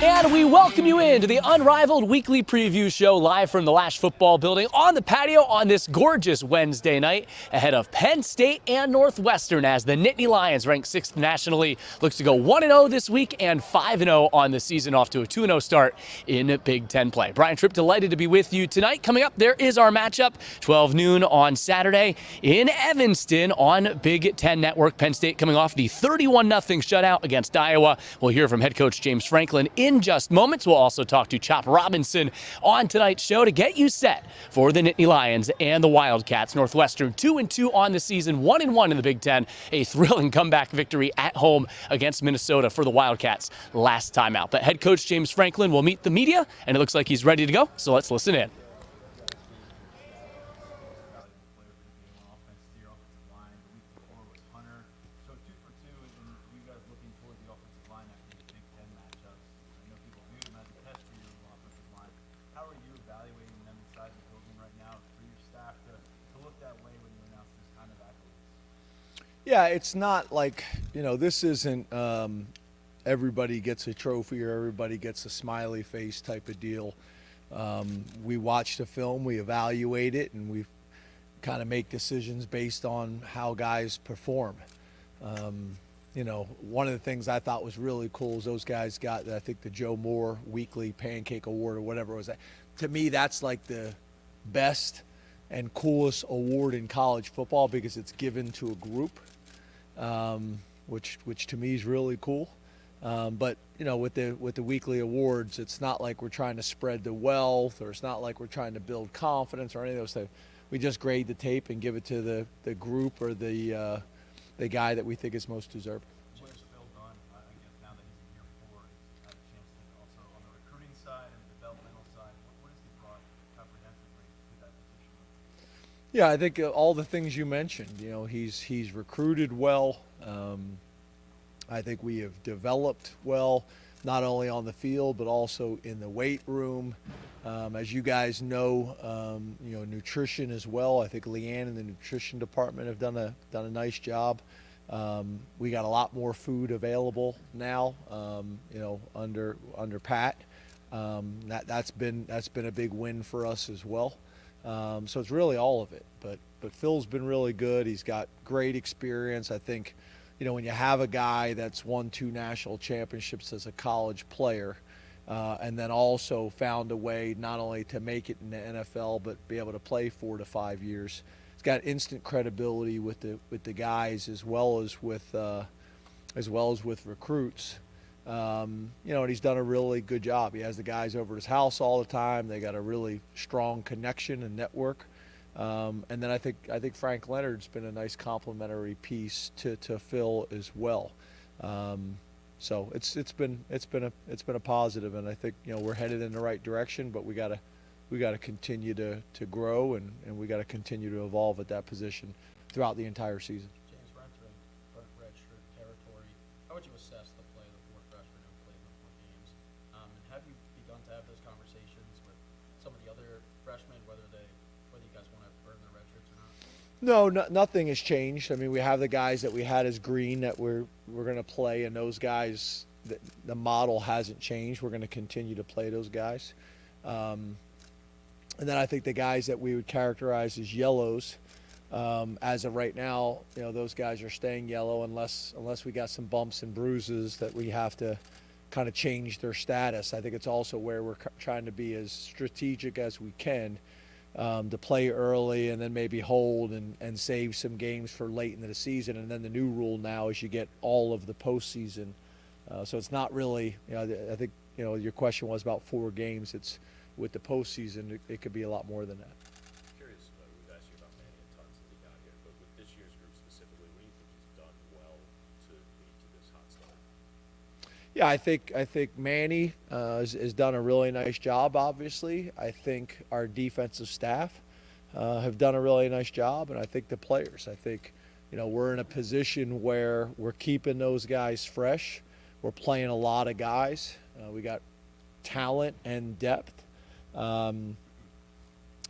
And we welcome you into the Unrivaled weekly preview show live from the Lasch Football Building on the patio on this gorgeous Wednesday night ahead of Penn State and Northwestern as the Nittany Lions, ranked 6th nationally, looks to go 1-0 this week and 5-0 on the season, off to a 2-0 start in Big Ten play. Brian Tripp, delighted to be with you tonight. Coming up, there is our matchup, 12 noon on Saturday in Evanston on Big Ten Network. Penn State coming off the 31-0 shutout against Iowa. We'll hear from head coach James Franklin in just moments. We'll also talk to Chop Robinson on tonight's show to get you set for the Nittany Lions and the Wildcats. Northwestern 2-2 on the season, 1-1 in the Big Ten. A thrilling comeback victory at home against Minnesota for the Wildcats last time out. But head coach James Franklin will meet the media, and it looks like he's ready to go. So let's listen in. Yeah, it's not like, this isn't everybody gets a trophy or everybody gets a smiley face type of deal. We watch the film, we evaluate it, and we kind of make decisions based on how guys perform. One of the things I thought was really cool is those guys got, I think, the Joe Moore Weekly Pancake Award or whatever it was. To me, that's like the best and coolest award in college football because it's given to a group. Which to me is really cool. But with the weekly awards, it's not like we're trying to spread the wealth, or it's not like we're trying to build confidence or any of those things. We just grade the tape and give it to the group or the guy that we think is most deserving. What has Phil done, I guess, now that he's in year 4, he's had a chance to also on the recruiting side and the developmental side, what has he brought comprehensively to that position? Yeah, I think all the things you mentioned. He's recruited well. I think we have developed well, not only on the field but also in the weight room. As you guys know, nutrition as well. I think Leanne and the nutrition department have done a nice job. We got a lot more food available now. Under Pat. That's been a big win for us as well. So it's really all of it. But Phil's been really good. He's got great experience. I think, when you have a guy that's won 2 national championships as a college player, and then also found a way not only to make it in the NFL but be able to play 4 to 5 years, he's got instant credibility with the guys as well as with recruits. And he's done a really good job. He has the guys over at his house all the time. They got a really strong connection and network. And then I think Frank Leonard's been a nice complementary piece to Phil as well. So it's been a positive, and I think we're headed in the right direction. But we got to continue to grow, and we got to continue to evolve at that position throughout the entire season. James, we're entering redshirt territory. How would you assess the play of the 4 freshmen who played in the 4 games? And have you begun to have those conversations with some of the other freshmen, whether you guys want to burn their red shirts or not? No, nothing has changed. I mean, we have the guys that we had as green that we're going to play, and those guys, the model hasn't changed. We're going to continue to play those guys. And then I think the guys that we would characterize as yellows, as of right now, those guys are staying yellow unless we got some bumps and bruises that we have to kind of change their status. I think it's also where we're trying to be as strategic as we can. To play early and then maybe hold and save some games for late into the season. And then the new rule now is you get all of the postseason. So it's not really, I think, your question was about 4 games. It's with the postseason, it could be a lot more than that. Curious, we've asked you about Manny a ton since he got here, but with this year's group specifically, what do you think he's done well to lead to this hot start? Yeah, I think Manny has done a really nice job, obviously. I think our defensive staff have done a really nice job, and I think the players. I think, we're in a position where we're keeping those guys fresh. We're playing a lot of guys. We got talent and depth. And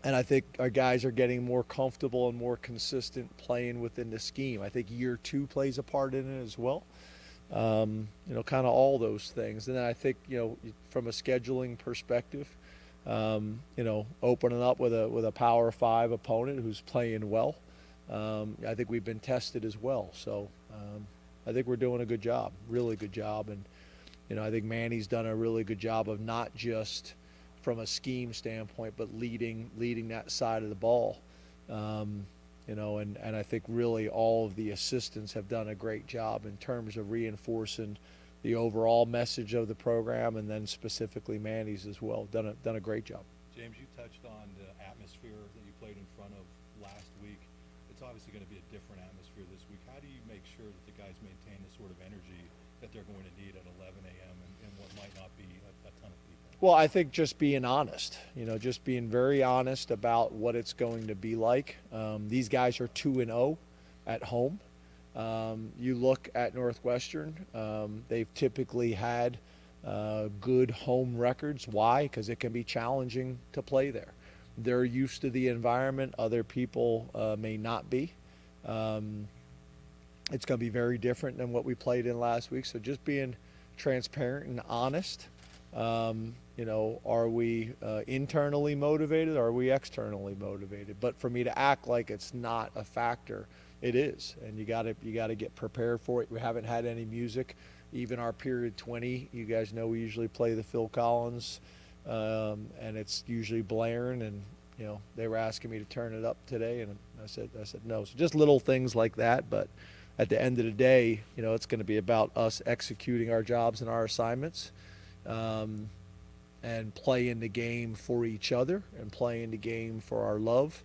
I think our guys are getting more comfortable and more consistent playing within the scheme. I think year 2 plays a part in it as well. Kind of all those things. And then I think, from a scheduling perspective, opening up with a Power 5 opponent who's playing well. I think we've been tested as well. So I think we're doing a good job, really good job. And, I think Manny's done a really good job of not just from a scheme standpoint, but leading that side of the ball. And I think really all of the assistants have done a great job in terms of reinforcing the overall message of the program, and then specifically Manny's as well. Done a great job. James, you touched on the atmosphere that you played in front of last week. It's obviously going to be a different atmosphere this week. How do you make sure that the guys maintain the sort of energy that they're going to need at 11 a.m. and what might not be a ton of people? Well, I think just being honest, just being very honest about what it's going to be like. These guys are 2-0 at home. You look at Northwestern, they've typically had good home records. Why? Because it can be challenging to play there. They're used to the environment. Other people may not be. It's going to be very different than what we played in last week. So just being transparent and honest. Are we internally motivated? Or are we externally motivated? But for me to act like it's not a factor, it is, and you got to get prepared for it. We haven't had any music, even our period 20. You guys know we usually play the Phil Collins, and it's usually blaring. And they were asking me to turn it up today, and I said no. So just little things like that. But at the end of the day, it's going to be about us executing our jobs and our assignments. And playing the game for each other, and playing the game for our love,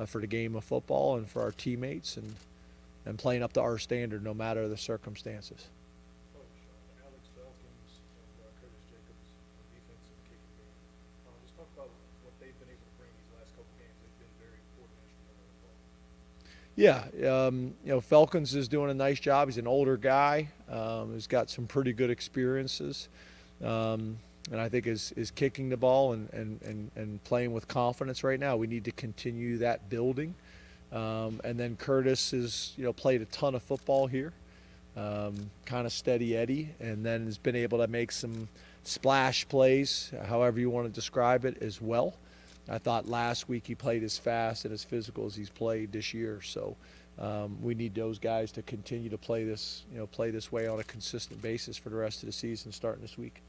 for the game of football, and for our teammates, and playing up to our standard no matter the circumstances. Coach, Alex Falcons and Curtis Jacobs on defense and kicking game. Just talk about what they've been able to bring these last couple games. They've been very important instrumental in the ball. Yeah, Falcons is doing a nice job. He's an older guy. He's got some pretty good experiences. And I think is kicking the ball and playing with confidence right now. We need to continue that building. And then Curtis has played a ton of football here, kind of steady Eddie, and then has been able to make some splash plays, however you want to describe it, as well. I thought last week he played as fast and as physical as he's played this year. So we need those guys to continue to play this way on a consistent basis for the rest of the season, starting this week.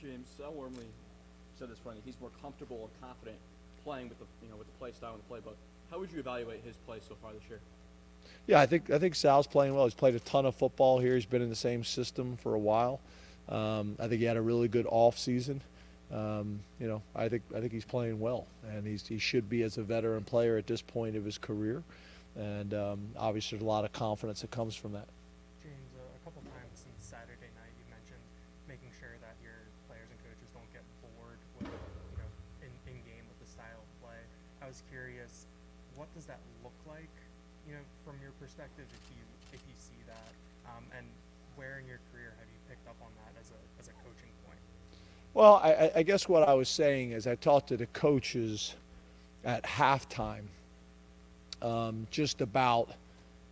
James, Sal Wormley said this Friday. He's more comfortable and confident playing with the play style and the playbook. How would you evaluate his play so far this year? Yeah, I think Sal's playing well. He's played a ton of football here. He's been in the same system for a while. I think he had a really good off season. I think he's playing well, and he should be as a veteran player at this point of his career. And obviously, there's a lot of confidence that comes from that. James, a couple times since Saturday night, you mentioned making sure that your players and coaches don't get bored with, in game with the style of play. I was curious, what does that look like, from your perspective, if you see that, and where in your career have you picked up on that as a coaching point? Well, I guess what I was saying is I talked to the coaches at halftime, just about,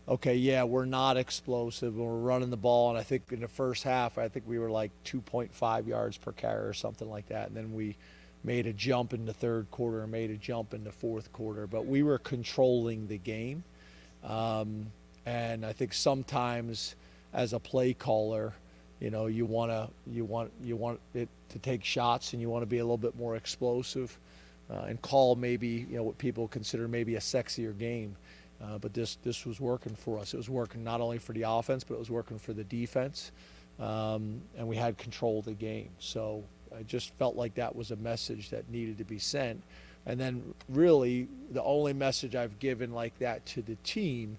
okay, yeah, we're not explosive and we're running the ball. And I think in the first half, I think we were like 2.5 yards per carry or something like that. And then we made a jump in the third quarter and made a jump in the fourth quarter. But we were controlling the game. And I think sometimes as a play caller, you want it to take shots, and you want to be a little bit more explosive, and call maybe what people consider maybe a sexier game. But this was working for us. It was working not only for the offense, but it was working for the defense, and we had control of the game. So I just felt like that was a message that needed to be sent. And then really the only message I've given like that to the team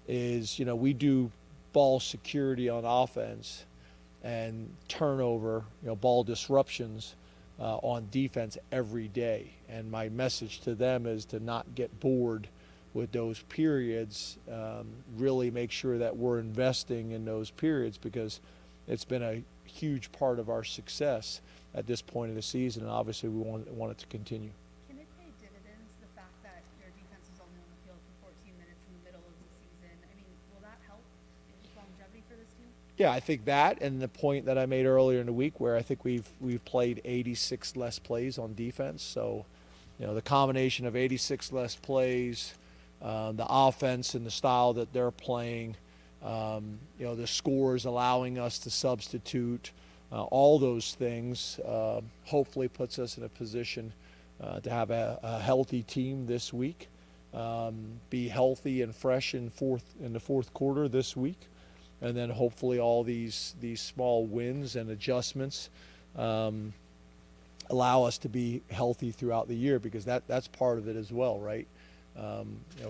is, we do ball security on offense and turnover, ball disruptions on defense every day. And my message to them is to not get bored with those periods, really make sure that we're investing in those periods, because it's been a huge part of our success at this point of the season, and obviously we want it to continue. Can it pay dividends, the fact that your defense is only on the field for 14 minutes in the middle of the season? I mean, will that help in longevity for this team? Yeah, I think that, and the point that I made earlier in the week where I think we've played 86 less plays on defense. So, the combination of 86 less plays, the offense and the style that they're playing, the scores allowing us to substitute, all those things hopefully puts us in a position to have a healthy team this week, be healthy and fresh in the fourth quarter this week. And then hopefully all these small wins and adjustments allow us to be healthy throughout the year, because that's part of it as well, right?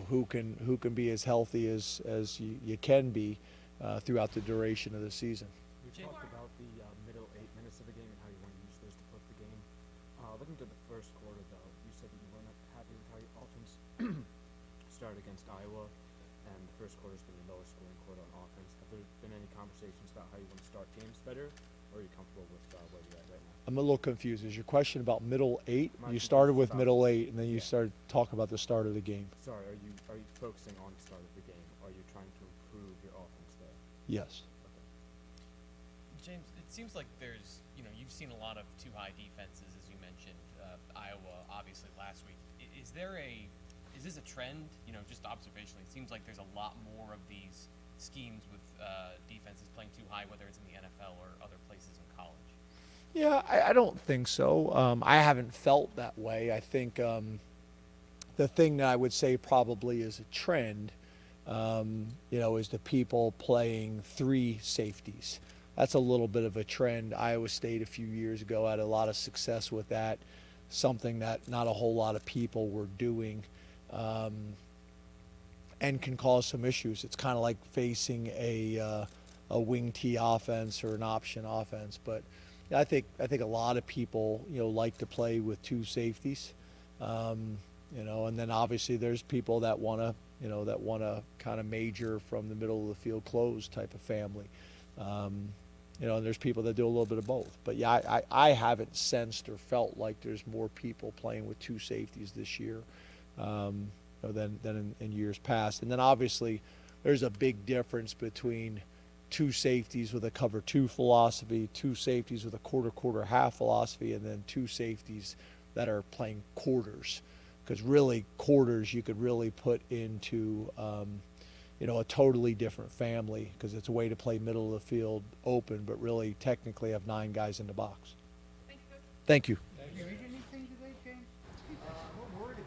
Who can be as healthy as you can be throughout the duration of the season. You talked about the middle 8 minutes of the game and how you want to use those to flip the game. Looking to the first quarter, though, you said that you weren't happy with how your offense started against Iowa, and the first quarter's been the lowest scoring quarter on offense. Have there been any conversations about how you want to start games better, or are you comfortable with where you're at right now? I'm a little confused. Is your question about middle 8? My You started with question is middle about- 8, and then you started talking about the start of the game. Sorry, are you focusing on the start of the game? Are you trying to improve your offense there? Yes. James, it seems like there's, you've seen a lot of too high defenses, as you mentioned, Iowa, obviously last week. Is this a trend? Just observationally, it seems like there's a lot more of these schemes with defenses playing too high, whether it's in the NFL or other places in college. Yeah, I don't think so. I haven't felt that way. I think the thing that I would say probably is a trend, is the people playing 3 safeties. That's a little bit of a trend. Iowa State a few years ago had a lot of success with that, something that not a whole lot of people were doing, and can cause some issues. It's kind of like facing a wing T offense or an option offense. But I think a lot of people like to play with 2 safeties, and then obviously there's people that want to kind of major from the middle of the field close type of family. And there's people that do a little bit of both. But yeah, I haven't sensed or felt like there's more people playing with 2 safeties this year than in years past. And then obviously there's a big difference between 2 safeties with a cover 2 philosophy, 2 safeties with a quarter half philosophy, and then 2 safeties that are playing quarters. Because really quarters you could really put into a totally different family, because it's a way to play middle of the field open, but really technically have 9 guys in the box. Thank you.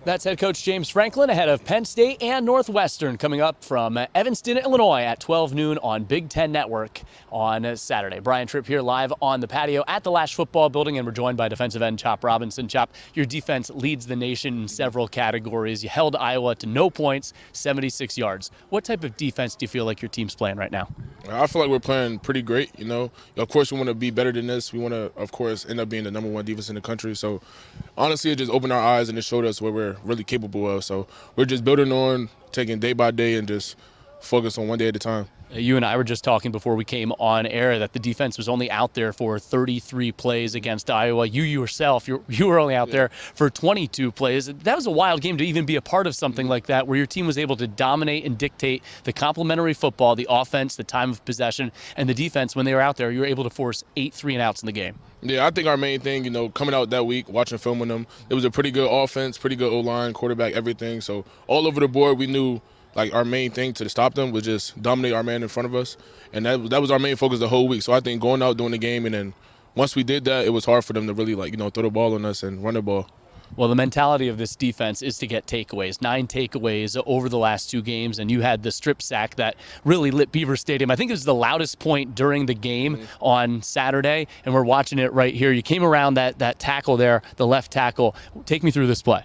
That's head coach James Franklin ahead of Penn State and Northwestern coming up from Evanston, Illinois at 12 noon on Big Ten Network on Saturday. Brian Tripp here live on the patio at the Lasch Football Building, and we're joined by defensive end Chop Robinson. Chop, your defense leads the nation in several categories. You held Iowa to no points, 76 yards. What type of defense do you feel like your team's playing right now? I feel like we're playing pretty great. Of course, we want to be better than this. We want to, of course, end up being the number 1 defense in the country. So, honestly, it just opened our eyes and it showed us what we're really capable of. So, we're just building on, taking day by day, and just focus on one day at a time. You and I were just talking before we came on air that the defense was only out there for 33 plays against Iowa. You yourself, you were only out there for 22 plays. That was a wild game to even be a part of something like that, where your team was able to dominate and dictate the complementary football, the offense, the time of possession, and the defense. When they were out there, you were able to force 8 3-and-outs in the game. Yeah, I think our main thing, coming out that week, watching film on them, it was a pretty good offense, pretty good O-line, quarterback, everything. So all over the board, we knew our main thing to stop them was just dominate our man in front of us. And that was our main focus the whole week. So I think going out, doing the game, and then once we did that, it was hard for them to really, throw the ball on us and run the ball. Well, the mentality of this defense is to get takeaways. 9 takeaways over the last 2 games, and you had the strip sack that really lit Beaver Stadium. I think it was the loudest point during the game on Saturday, and we're watching it right here. You came around that tackle there, the left tackle. Take me through this play.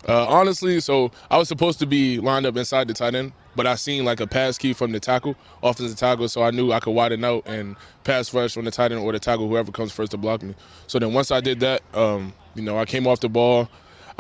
Honestly, so I was supposed to be lined up inside the tight end, but I seen a pass key from the tackle, offensive tackle, so I knew I could widen out and pass rush from the tight end or the tackle, whoever comes first to block me. So then once I did that, I came off the ball,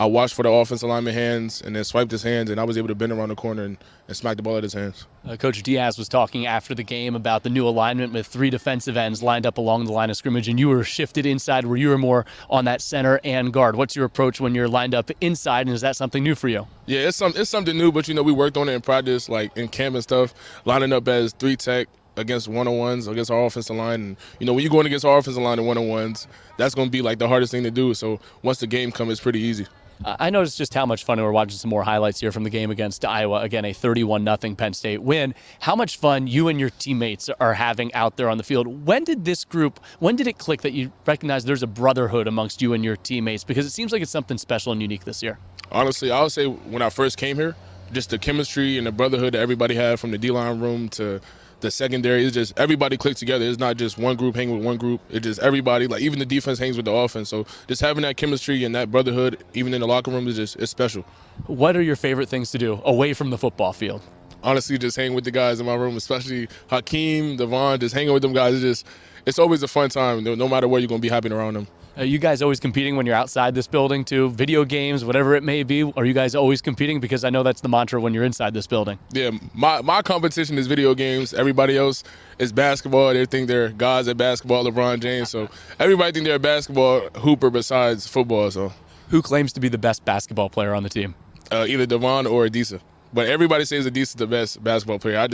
I watched for the offensive lineman hands, and then swiped his hands, and I was able to bend around the corner and smack the ball at his hands. Coach Diaz was talking after the game about the new alignment with 3 defensive ends lined up along the line of scrimmage, and you were shifted inside where you were more on that center and guard. What's your approach when you're lined up inside, and is that something new for you? Yeah, it's something new, but we worked on it in practice, in camp and stuff, lining up as 3 tech, against one-on-ones, against our offensive line. And, when you're going against our offensive line in one-on-ones, that's going to be like the hardest thing to do. So once the game comes, it's pretty easy. I noticed just how much fun, we're watching some more highlights here from the game against Iowa. Again, a 31-0 Penn State win. How much fun you and your teammates are having out there on the field. When did it click that you recognize there's a brotherhood amongst you and your teammates? Because it seems like it's something special and unique this year. Honestly, I would say when I first came here, just the chemistry and the brotherhood that everybody had from the D-line room to the secondary, it's just everybody clicked together. It's not just one group hanging with one group. It's just everybody, like even the defense hangs with the offense. So just having that chemistry and that brotherhood, even in the locker room, it's special. What are your favorite things to do away from the football field? Honestly, just hanging with the guys in my room, especially Hakeem, Devon, just hanging with them guys. It's always a fun time. No matter where, you're going to be happy around them. Are you guys always competing when you're outside this building too? Video games, whatever it may be. Are you guys always competing? Because I know that's the mantra when you're inside this building. Yeah, my competition is video games. Everybody else is basketball. They think they're gods at basketball, LeBron James. So everybody think they're a basketball hooper besides football. So who claims to be the best basketball player on the team? Either Devon or Adisa. But everybody says Adisa's the best basketball player.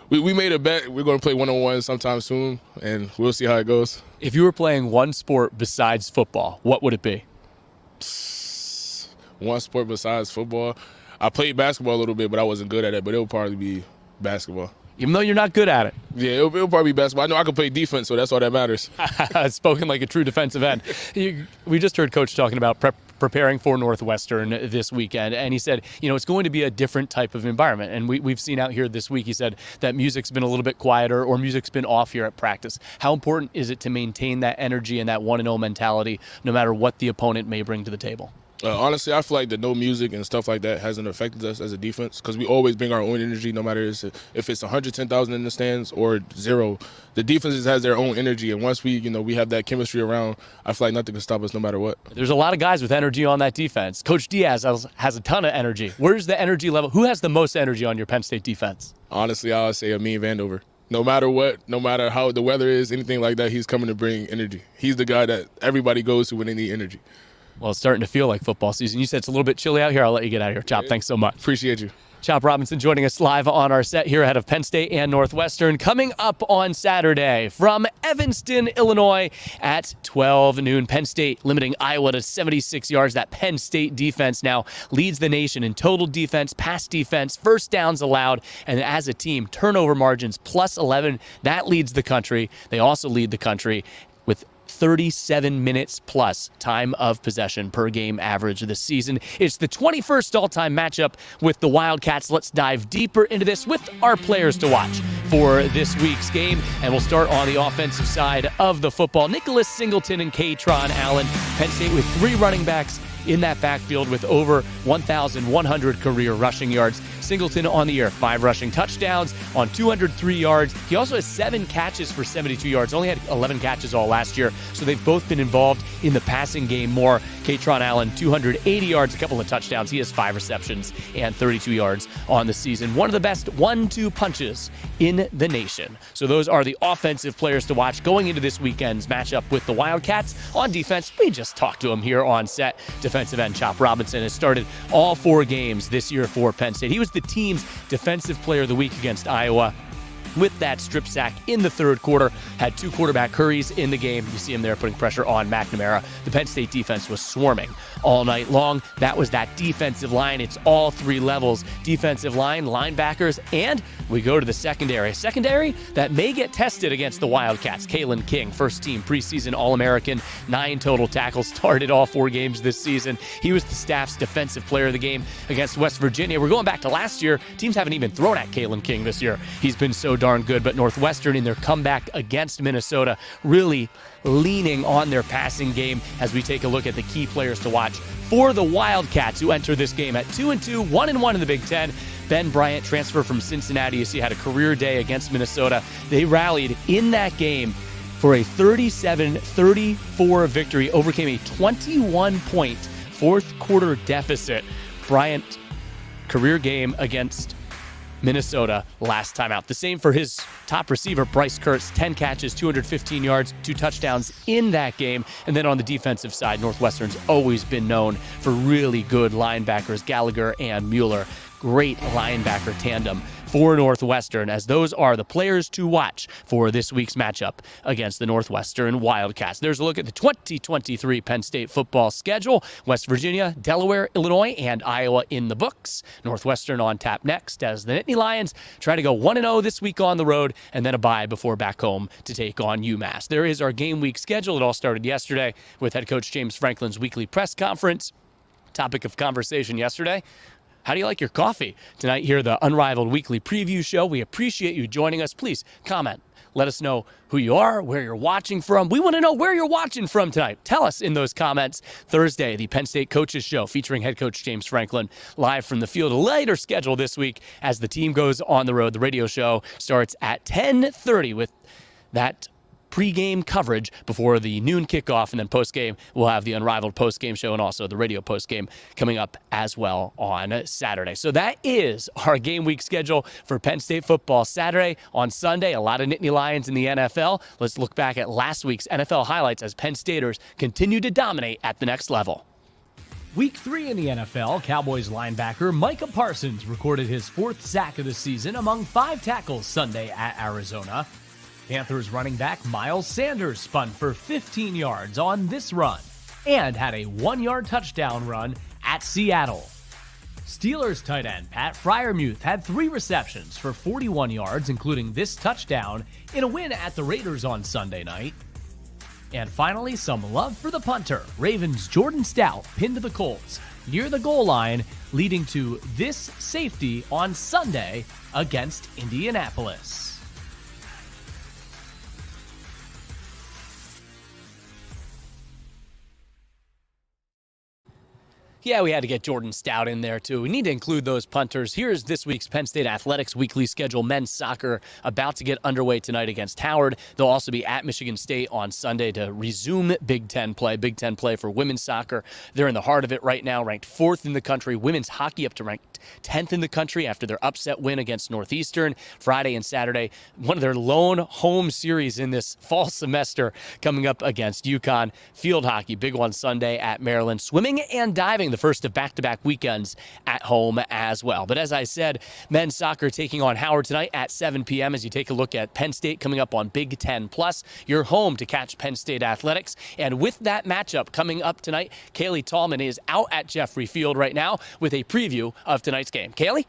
We made a bet. We're going to play one-on-one sometime soon, and we'll see how it goes. If you were playing one sport besides football, what would it be? One sport besides football? I played basketball a little bit, but I wasn't good at it. But it'll probably be basketball. Even though you're not good at it? Yeah, it'll probably be basketball. I know I can play defense, so that's all that matters. Spoken like a true defensive end. We just heard Coach talking about preparing for Northwestern this weekend, and he said, it's going to be a different type of environment. And we've seen out here this week, he said, that music's been a little bit quieter or music's been off here at practice. How important is it to maintain that energy and that 1-0 mentality no matter what the opponent may bring to the table? Honestly, I feel like the no music and stuff like that hasn't affected us as a defense because we always bring our own energy no matter if it's 110,000 in the stands or 0. The defense just has their own energy, and once we have that chemistry around, I feel like nothing can stop us no matter what. There's a lot of guys with energy on that defense. Coach Diaz has a ton of energy. Where's the energy level? Who has the most energy on your Penn State defense? Honestly, I would say Amin Vandover. No matter what, no matter how the weather is, anything like that, he's coming to bring energy. He's the guy that everybody goes to when they need energy. Well, it's starting to feel like football season. You said it's a little bit chilly out here. I'll let you get out of here. Chop, thanks so much. Appreciate you. Chop Robinson joining us live on our set here ahead of Penn State and Northwestern. Coming up on Saturday from Evanston, Illinois at 12 noon. Penn State limiting Iowa to 76 yards. That Penn State defense now leads the nation in total defense, pass defense, first downs allowed, and as a team, turnover margins plus 11. That leads the country. They also lead the country with 37 minutes plus time of possession per game average this season. It's the 21st all-time matchup with the Wildcats. Let's dive deeper into this with our players to watch for this week's game. And we'll start on the offensive side of the football. Nicholas Singleton and Katron Allen. Penn State with 3 running backs in that backfield with over 1,100 career rushing yards. Singleton on the year, 5 rushing touchdowns on 203 yards. He also has 7 catches for 72 yards. Only had 11 catches all last year, so they've both been involved in the passing game more. Katron Allen, 280 yards, a couple of touchdowns. He has 5 receptions and 32 yards on the season. One of the best 1-2 punches in the nation. So those are the offensive players to watch going into this weekend's matchup with the Wildcats. On defense, we just talked to him here on set. Defensive end Chop Robinson has started all 4 games this year for Penn State. He was the team's defensive player of the week against Iowa with that strip sack in the third quarter. Had 2 quarterback hurries in the game. You see him there putting pressure on McNamara. The Penn State defense was swarming all night long. That was that defensive line. It's all 3 levels. Defensive line, linebackers, and we go to the secondary. A secondary that may get tested against the Wildcats. Kalen King, first team preseason All-American, 9 total tackles, started all 4 games this season. He was the staff's defensive player of the game against West Virginia. We're going back to last year. Teams haven't even thrown at Kalen King this year. He's been so darn good, but Northwestern in their comeback against Minnesota really leaning on their passing game as we take a look at the key players to watch for the Wildcats who enter this game at 2-2, 1-1 in the Big Ten. Ben Bryant, transfer from Cincinnati, you see, had a career day against Minnesota. They rallied in that game for a 37-34 victory, overcame a 21-point fourth quarter deficit. Bryant, career game against Minnesota last time out. The same for his top receiver, Bryce Kurtz, 10 catches, 215 yards, 2 touchdowns in that game. And then on the defensive side, Northwestern's always been known for really good linebackers, Gallagher and Mueller. Great linebacker tandem for Northwestern, as those are the players to watch for this week's matchup against the Northwestern Wildcats. There's a look at the 2023 Penn State football schedule. West Virginia, Delaware, Illinois, and Iowa in the books. Northwestern on tap next as the Nittany Lions try to go 1-0 this week on the road and then a bye before back home to take on UMass. There is our game week schedule. It all started yesterday with head coach James Franklin's weekly press conference. Topic of conversation yesterday: how do you like your coffee? Tonight here, the Unrivaled Weekly Preview Show. We appreciate you joining us. Please comment. Let us know who you are, where you're watching from. We want to know where you're watching from tonight. Tell us in those comments. Thursday, the Penn State Coaches Show featuring head coach James Franklin live from the field. A later schedule this week as the team goes on the road. The radio show starts at 10:30 with that pre-game coverage before the noon kickoff, and then post-game we'll have the Unrivaled post-game show and also the radio post-game coming up as well on Saturday. So that is our game week schedule for Penn State football. Saturday, on Sunday, a lot of Nittany Lions in the NFL. Let's look back at last week's NFL highlights as Penn Staters continue to dominate at the next level. Week 3 in the NFL, Cowboys linebacker Micah Parsons recorded his 4th sack of the season among 5 tackles Sunday at Arizona. Panthers running back Miles Sanders spun for 15 yards on this run and had a 1-yard touchdown run at Seattle. Steelers tight end Pat Freiermuth had 3 receptions for 41 yards, including this touchdown, in a win at the Raiders on Sunday night. And finally, some love for the punter. Ravens' Jordan Stout pinned the Colts near the goal line, leading to this safety on Sunday against Indianapolis. Yeah, we had to get Jordan Stout in there, too. We need to include those punters. Here's this week's Penn State Athletics weekly schedule. Men's soccer about to get underway tonight against Howard. They'll also be at Michigan State on Sunday to resume Big Ten play. Big Ten play for women's soccer. They're in the heart of it right now, ranked 4th in the country. Women's hockey up to ranked 10th in the country after their upset win against Northeastern Friday and Saturday. One of their lone home series in this fall semester coming up against UConn. Field hockey, big one Sunday at Maryland. Swimming and diving, the first of back-to-back weekends at home as well. But as I said, men's soccer taking on Howard tonight at 7 p.m. as you take a look at Penn State coming up on Big Ten Plus. You're home to catch Penn State athletics. And with that matchup coming up tonight, Kaylee Tallman is out at Jeffrey Field right now with a preview of tonight's game. Kaylee?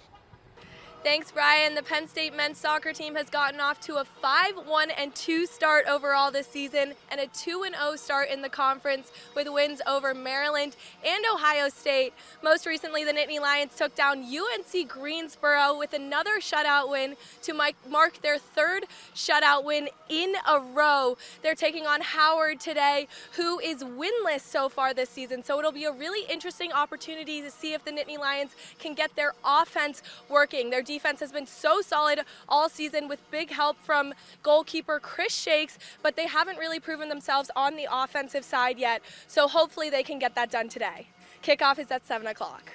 Thanks, Brian. The Penn State men's soccer team has gotten off to a 5-1-2 start overall this season and a 2-0 start in the conference with wins over Maryland and Ohio State. Most recently, the Nittany Lions took down UNC Greensboro with another shutout win to mark their 3rd shutout win in a row. They're taking on Howard today, who is winless so far this season. So it'll be a really interesting opportunity to see if the Nittany Lions can get their offense working. Their defense has been so solid all season with big help from goalkeeper Chris Shakes, but they haven't really proven themselves on the offensive side yet. So hopefully they can get that done today. Kickoff is at 7 o'clock.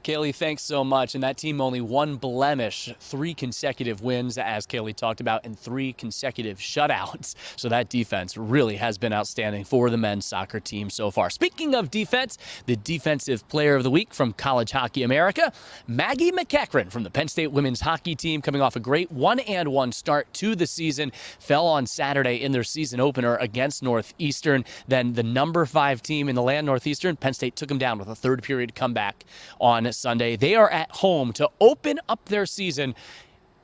Kaylee, thanks so much. And that team only 1 blemish, 3 consecutive wins, as Kaylee talked about, and 3 consecutive shutouts. So that defense really has been outstanding for the men's soccer team so far. Speaking of defense, the Defensive Player of the Week from College Hockey America, Maggie McEachran from the Penn State women's hockey team, coming off a great 1-1 start to the season, fell on Saturday in their season opener against Northeastern. Then the number 5 team in the land, Northeastern, Penn State took them down with a 3rd period comeback on Sunday. They are at home to open up their season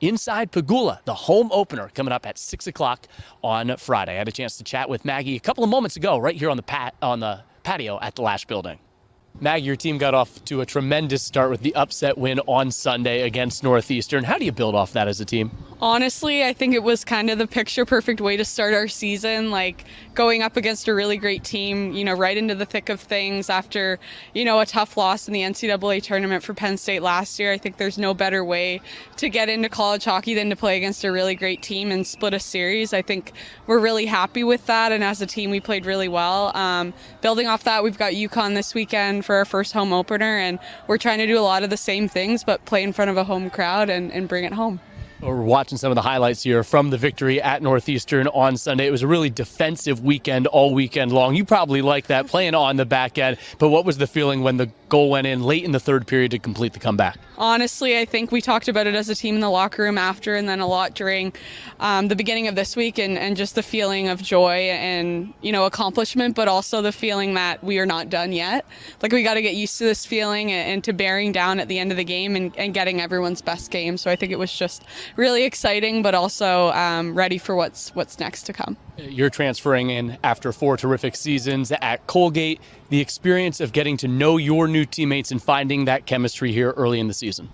inside Pagula, the home opener, coming up at 6 o'clock on Friday. I had a chance to chat with Maggie a couple of moments ago right here on the patio at the Lasch Building. Maggie, your team got off to a tremendous start with the upset win on Sunday against Northeastern. How do you build off that as a team? Honestly, I think it was kind of the picture-perfect way to start our season, like going up against a really great team, right into the thick of things after, a tough loss in the NCAA tournament for Penn State last year. I think there's no better way to get into college hockey than to play against a really great team and split a series. I think we're really happy with that, and as a team, we played really well. Building off that, we've got UConn this weekend for our first home opener, and we're trying to do a lot of the same things, but play in front of a home crowd and bring it home. We're watching some of the highlights here from the victory at Northeastern on Sunday. It was a really defensive weekend all weekend long. You probably like that, playing on the back end. But what was the feeling when the goal went in late in the third period to complete the comeback? Honestly, I think we talked about it as a team in the locker room after, and then a lot during the beginning of this week, and just the feeling of joy and, accomplishment, but also the feeling that we are not done yet. Like, we got to get used to this feeling and to bearing down at the end of the game and getting everyone's best game. So I think it was just really exciting, but also ready for what's next to come. You're transferring in after 4 terrific seasons at Colgate. The experience of getting to know your new teammates and finding that chemistry here early in the season.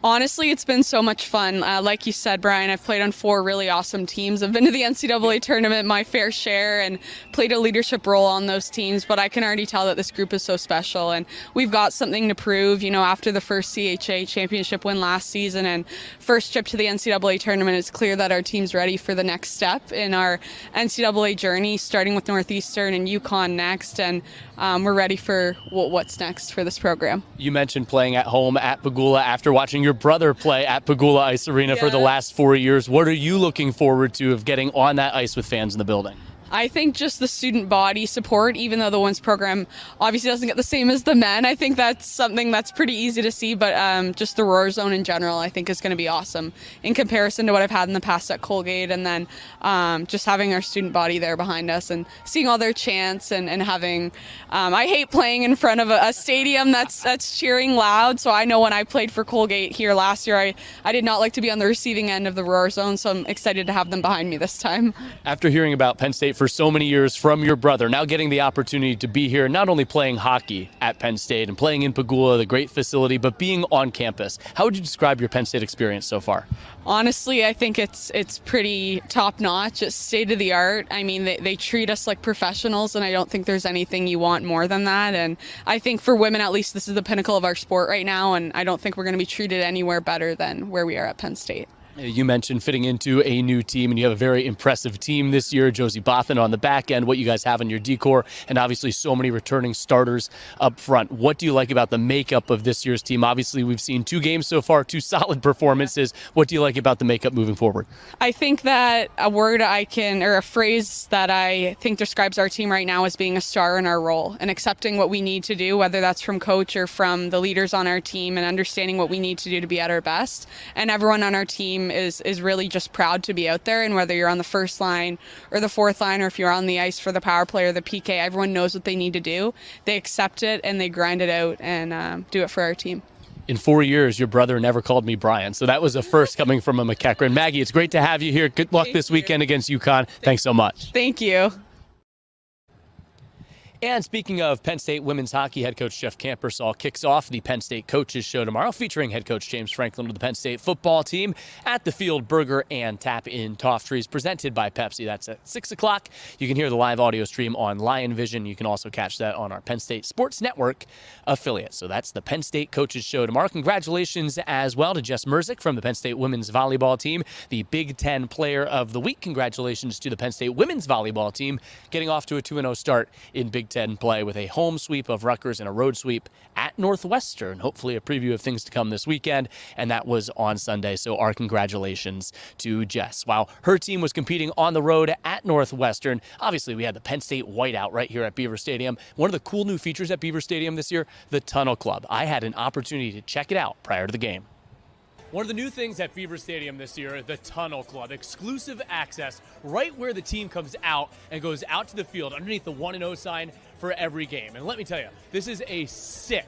Honestly, it's been so much fun. Like you said, Brian, I've played on 4 really awesome teams. I've been to the NCAA tournament my fair share and played a leadership role on those teams, but I can already tell that this group is so special, and we've got something to prove. After the first CHA championship win last season and first trip to the NCAA tournament, it's clear that our team's ready for the next step in our NCAA journey, starting with Northeastern and UConn next, and we're ready for what's next for this program. You mentioned playing at home at Pagula after watching your brother play at Pagula Ice Arena for the last 4 years. What are you looking forward to of getting on that ice with fans in the building? I think just the student body support, even though the women's program obviously doesn't get the same as the men. I think that's something that's pretty easy to see, but just the Roar Zone in general, I think is going to be awesome in comparison to what I've had in the past at Colgate. And then just having our student body there behind us and seeing all their chants and having, I hate playing in front of a stadium that's cheering loud. So I know when I played for Colgate here last year, I did not like to be on the receiving end of the Roar Zone. So I'm excited to have them behind me this time. After hearing about Penn State for so many years from your brother, now getting the opportunity to be here, not only playing hockey at Penn State and playing in Pagula, the great facility, but being on campus. How would you describe your Penn State experience so far? Honestly, I think it's pretty top notch. It's state of the art. I mean, they treat us like professionals, and I don't think there's anything you want more than that. And I think for women, at least, this is the pinnacle of our sport right now, and I don't think we're going to be treated anywhere better than where we are at Penn State. You mentioned fitting into a new team, and you have a very impressive team this year. Josie Bothan on the back end, what you guys have in your decor, and obviously so many returning starters up front. What do you like about the makeup of this year's team? Obviously, we've seen 2 games so far, 2 solid performances. What do you like about the makeup moving forward? I think that a phrase that I think describes our team right now is being a star in our role and accepting what we need to do, whether that's from coach or from the leaders on our team, and understanding what we need to do to be at our best. And everyone on our team is really just proud to be out there, and whether you're on the first line or the fourth line, or if you're on the ice for the power play or the PK, everyone knows what they need to do. They accept it and they grind it out and do it for our team. In 4 years, your brother never called me Brian, so that was a first coming from a McEachran. Maggie, it's great to have you here. Good luck this weekend against UConn. Thanks so much. Thank you. And speaking of Penn State women's hockey, head coach Jeff Campersall kicks off the Penn State Coaches Show tomorrow, featuring head coach James Franklin of the Penn State football team at the Field Burger and Tap in Toft Trees, presented by Pepsi. That's at 6 o'clock. You can hear the live audio stream on Lion Vision. You can also catch that on our Penn State Sports Network affiliate. So that's the Penn State Coaches Show tomorrow. Congratulations as well to Jess Merzick from the Penn State women's volleyball team, the Big Ten Player of the Week. Congratulations to the Penn State women's volleyball team, getting off to a 2-0 start in Big Ten play with a home sweep of Rutgers and a road sweep at Northwestern. Hopefully a preview of things to come this weekend, and that was on Sunday. So our congratulations to Jess. While her team was competing on the road at Northwestern, obviously we had the Penn State whiteout right here at Beaver Stadium. One of the cool new features at Beaver Stadium this year, the Tunnel Club. I had an opportunity to check it out prior to the game. One of the new things at Beaver Stadium this year, the Tunnel Club. Exclusive access right where the team comes out and goes out to the field underneath the 1-0 sign for every game. And let me tell you, this is a sick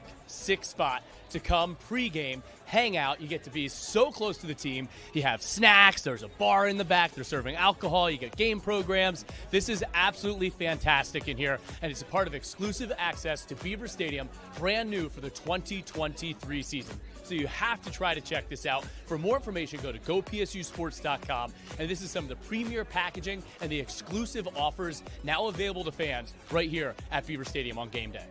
spot to come pregame, hang out. You get to be so close to the team. You have snacks. There's a bar in the back. They're serving alcohol. You get game programs. This is absolutely fantastic in here, and it's a part of exclusive access to Beaver Stadium, brand new for the 2023 season. So you have to try to check this out. For more information, go to gopsusports.com. And this is some of the premier packaging and the exclusive offers now available to fans right here at Beaver Stadium on game day.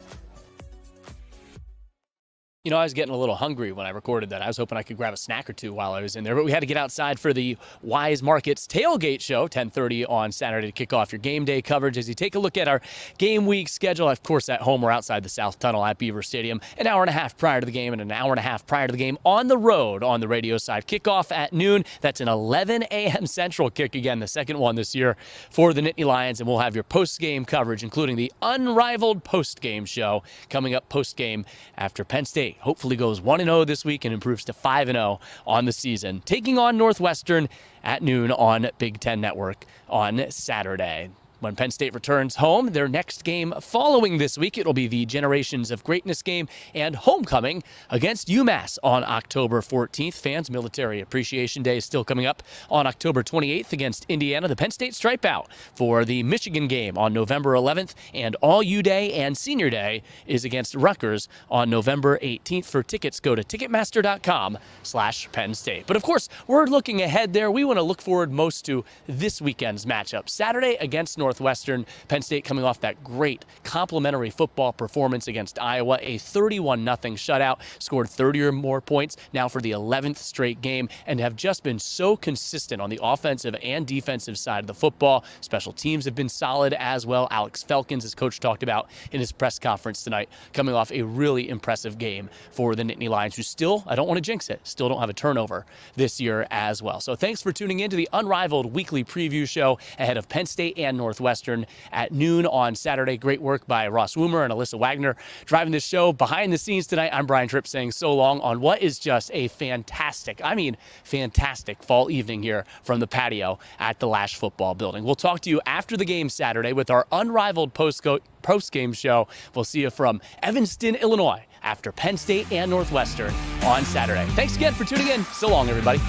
You know, I was getting a little hungry when I recorded that. I was hoping I could grab a snack or two while I was in there, but we had to get outside for the Wise Markets Tailgate Show, 10:30 on Saturday, to kick off your game day coverage. As you take a look at our game week schedule, of course, at home, we're outside the South Tunnel at Beaver Stadium, an hour and a half prior to the game and an hour and a half prior to the game on the road on the radio side. Kickoff at noon. That's an 11 a.m. Central kick again, the second one this year for the Nittany Lions, and we'll have your post-game coverage, including the Unrivaled post-game show coming up post-game after Penn State hopefully goes 1-0 this week and improves to 5-0 on the season, taking on Northwestern at noon on Big Ten Network on Saturday. When Penn State returns home, their next game following this week, it'll be the Generations of Greatness game and homecoming against UMass on October 14th. Fans, Military Appreciation Day is still coming up on October 28th against Indiana. The Penn State Stripe Out for the Michigan game on November 11th, and All U Day and Senior Day is against Rutgers on November 18th. For tickets, go to Ticketmaster.com/Penn State. But of course, we're looking ahead there. We want to look forward most to this weekend's matchup. Saturday against Northwestern. Penn State coming off that great complimentary football performance against Iowa, a 31-0 shutout, scored 30 or more points now for the 11th straight game, and have just been so consistent on the offensive and defensive side of the football. Special teams have been solid as well. Alex Felkins, as coach talked about in his press conference tonight, coming off a really impressive game for the Nittany Lions, who still, I don't want to jinx it, still don't have a turnover this year as well. So thanks for tuning in to the Unrivaled weekly preview show ahead of Penn State and Northwestern at noon on Saturday. Great work by Ross Woomer and Alyssa Wagner driving this show behind the scenes tonight. I'm Brian Tripp saying so long on what is just a fantastic, fantastic fall evening here from the patio at the Lasch Football Building. We'll talk to you after the game Saturday with our Unrivaled post-game show. We'll see you from Evanston, Illinois after Penn State and Northwestern on Saturday. Thanks again for tuning in. So long, everybody.